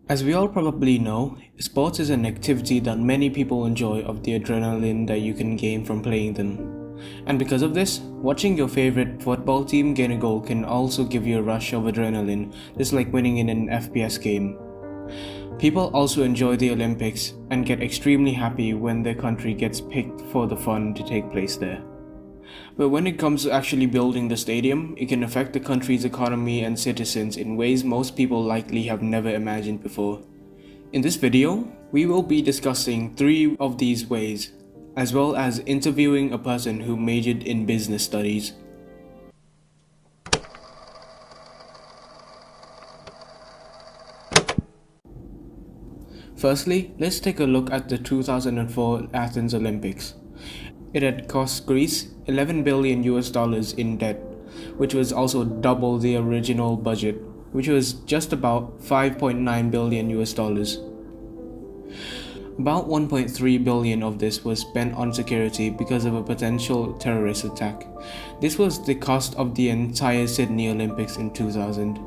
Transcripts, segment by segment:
As we all probably know, sports is an activity that many people enjoy of the adrenaline that you can gain from playing them. And because of this, watching your favorite football team gain a goal can also give you a rush of adrenaline, just like winning in an FPS game. People also enjoy the Olympics and get extremely happy when their country gets picked for the fun to take place there. But when it comes to actually building the stadium, it can affect the country's economy and citizens in ways most people likely have never imagined before. In this video, we will be discussing 3 of these ways, as well as interviewing a person who majored in business studies. Firstly, let's take a look at the 2004 Athens Olympics. It had cost Greece $11 billion in debt, which was also double the original budget, which was just about $5.9 billion. About 1.3 billion of this was spent on security because of a potential terrorist attack. This was the cost of the entire Sydney Olympics in 2000.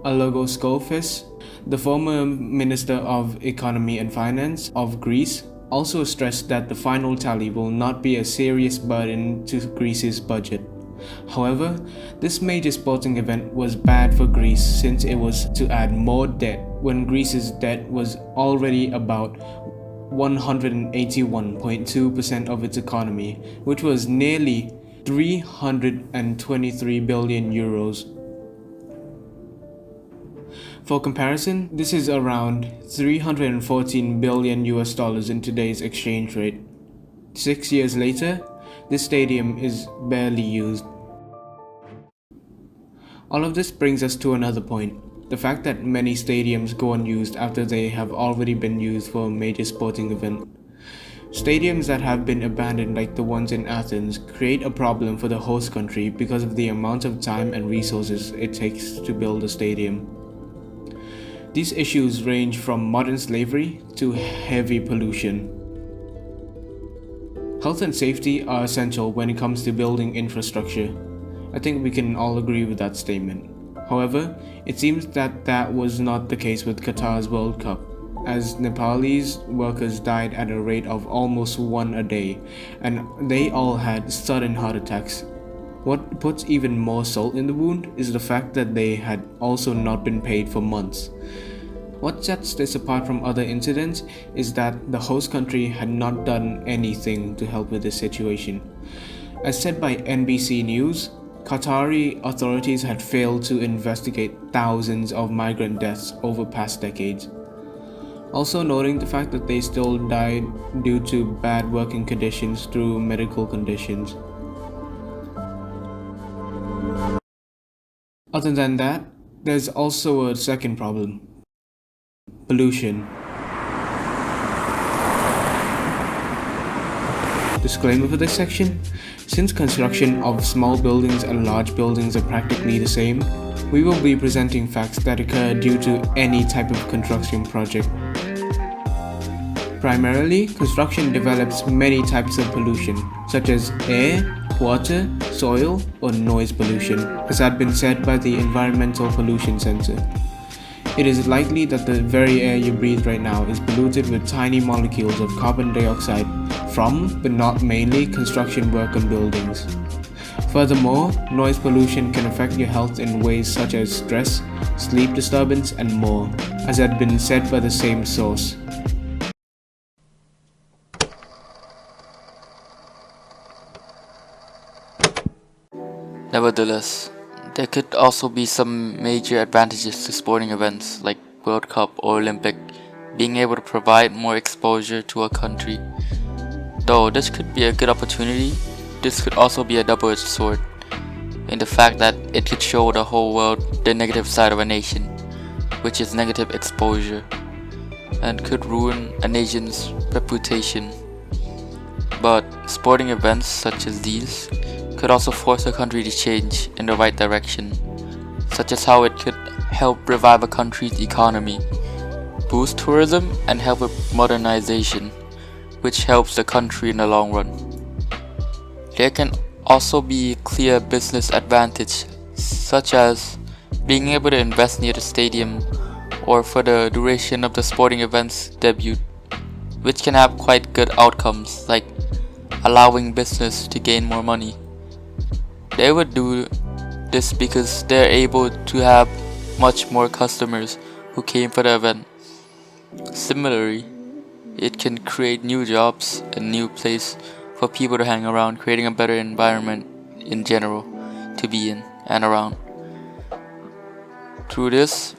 Allogoskopis, the former Minister of Economy and Finance of Greece, also stressed that the final tally will not be a serious burden to Greece's budget. However, this major sporting event was bad for Greece since it was to add more debt when Greece's debt was already about 181.2% of its economy, which was nearly 323 billion euros. For comparison, this is around $314 billion in today's exchange rate. 6 years later, this stadium is barely used. All of this brings us to another point, the fact that many stadiums go unused after they have already been used for a major sporting event. Stadiums that have been abandoned like the ones in Athens create a problem for the host country because of the amount of time and resources it takes to build a stadium. These issues range from modern slavery to heavy pollution. Health and safety are essential when it comes to building infrastructure. I think we can all agree with that statement. However, it seems that that was not the case with Qatar's World Cup, as Nepalese workers died at a rate of almost 1 a day, and they all had sudden heart attacks. What puts even more salt in the wound is the fact that they had also not been paid for months. What sets this apart from other incidents is that the host country had not done anything to help with this situation. As said by NBC News, Qatari authorities had failed to investigate thousands of migrant deaths over past decades. Also noting the fact that they still died due to bad working conditions through medical conditions. Other than that, there's also a second problem: pollution. Disclaimer for this section: since construction of small buildings and large buildings are practically the same, we will be presenting facts that occur due to any type of construction project. Primarily, construction develops many types of pollution, such as air, water, soil, or noise pollution, as had been said by the Environmental Pollution Center. It is likely that the very air you breathe right now is polluted with tiny molecules of carbon dioxide from, but not mainly, construction work on buildings. Furthermore, noise pollution can affect your health in ways such as stress, sleep disturbance, and more, as had been said by the same source. Nevertheless, there could also be some major advantages to sporting events like World Cup or Olympic, being able to provide more exposure to a country. Though this could be a good opportunity, this could also be a double-edged sword, in the fact that it could show the whole world the negative side of a nation, which is negative exposure, and could ruin a nation's reputation. But sporting events such as these could also force a country to change in the right direction, such as how it could help revive a country's economy, boost tourism, and help with modernization, which helps the country in the long run. There can also be clear business advantage, such as being able to invest near the stadium or for the duration of the sporting event's debut, which can have quite good outcomes, like allowing business to gain more money. They would do this because they're able to have much more customers who came for the event. Similarly, it can create new jobs and new place for people to hang around, creating a better environment in general to be in and around. Through this,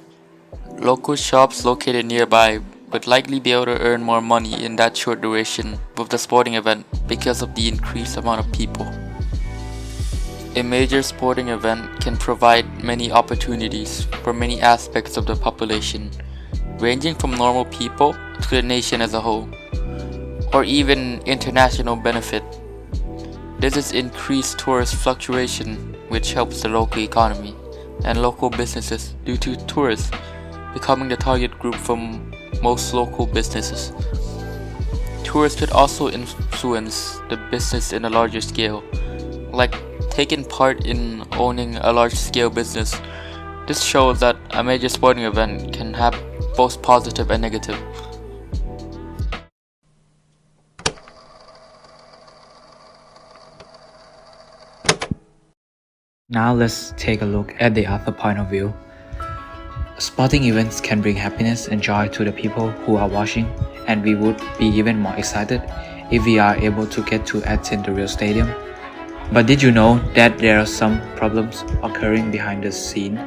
local shops located nearby would likely be able to earn more money in that short duration with the sporting event because of the increased amount of people. A major sporting event can provide many opportunities for many aspects of the population, ranging from normal people to the nation as a whole, or even international benefit. This is increased tourist fluctuation, which helps the local economy and local businesses due to tourists becoming the target group for most local businesses. Tourists could also influence the business in a larger scale, like taking part in owning a large-scale business. This shows that a major sporting event can have both positive and negative. Now let's take a look at the other point of view. Sporting events can bring happiness and joy to the people who are watching, and we would be even more excited if we are able to get to attend the real stadium. But did you know that there are some problems occurring behind the scene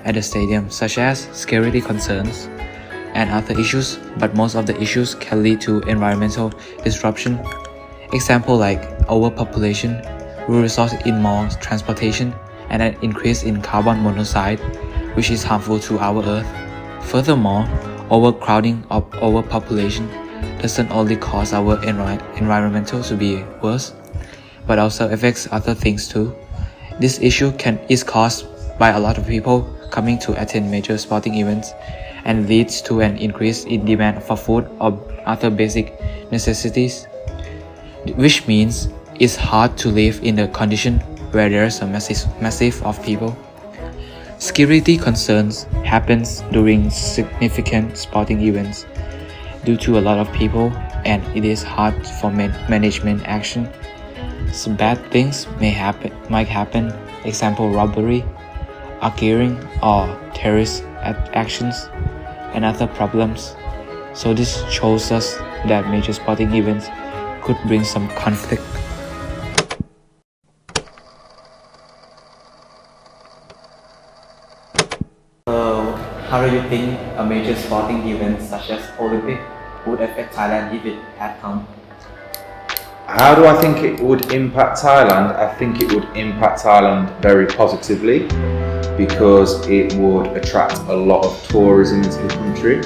at the stadium, such as security concerns and other issues, but most of the issues can lead to environmental disruption. Example like overpopulation, will result in more transportation and an increase in carbon monoxide, which is harmful to our Earth. Furthermore, overcrowding or overpopulation doesn't only cause our environmental to be worse, but also affects other things too. This issue is caused by a lot of people coming to attend major sporting events and leads to an increase in demand for food or other basic necessities, which means it's hard to live in a condition where there's a massive of people. Security concerns happens during significant sporting events due to a lot of people, and it is hard for management action. Some bad things might happen, example robbery, arguing, or terrorist actions, and other problems. So this shows us that major sporting events could bring some conflict. How do you think a major sporting event such as Olympic would affect Thailand if it had come? How do I think it would impact Thailand? I think it would impact Thailand very positively because it would attract a lot of tourism into the country.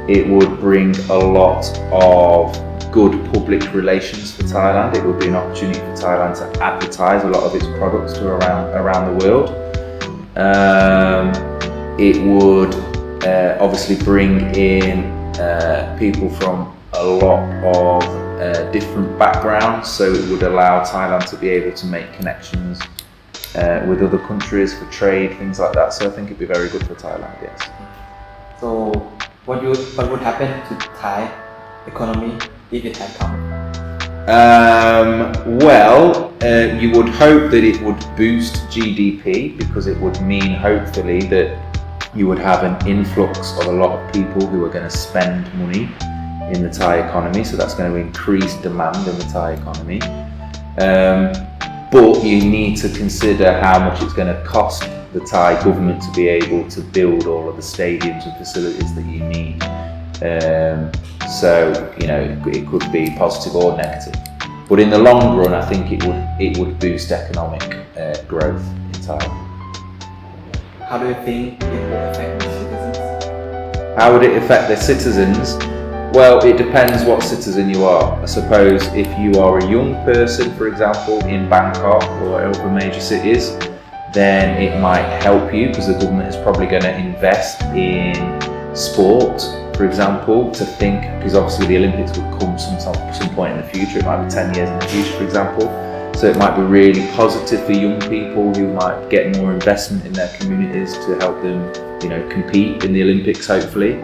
It would bring a lot of good public relations for Thailand. It would be an opportunity for Thailand to advertise a lot of its products to around the world. It would obviously bring in people from a lot of different backgrounds, so it would allow Thailand to be able to make connections with other countries for trade, things like that. So I think it'd be very good for Thailand, yes. So what would happen to Thai economy if it had come? You would hope that it would boost GDP because it would mean hopefully that you would have an influx of a lot of people who are going to spend money in the Thai economy, so that's going to increase demand in the Thai economy. But you need to consider how much it's going to cost the Thai government to be able to build all of the stadiums and facilities that you need. So it could be positive or negative. But in the long run, I think it would boost economic growth in Thailand. How do you think it will affect the citizens? How would it affect the citizens? Well, it depends what citizen you are. I suppose if you are a young person, for example, in Bangkok or other major cities, then it might help you because the government is probably going to invest in sport, for example, to think, because obviously the Olympics would come some point in the future. It might be 10 years in the future, for example. So it might be really positive for young people who might get more investment in their communities to help them compete in the Olympics, hopefully.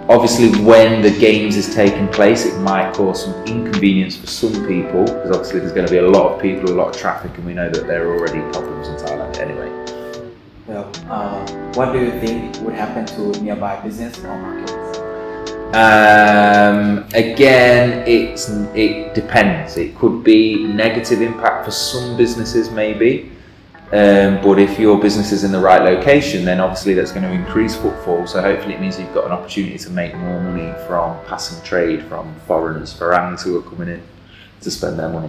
Obviously, when the games is taking place, it might cause some inconvenience for some people, because obviously there's going to be a lot of people, a lot of traffic, and we know that there are already problems in Thailand anyway. Well, what do you think would happen to nearby business or markets? Again, it depends. It could be negative impact for some businesses, maybe. But if your business is in the right location, then obviously that's going to increase footfall. So hopefully it means you've got an opportunity to make more money from passing trade from foreigners, forangs who are coming in to spend their money.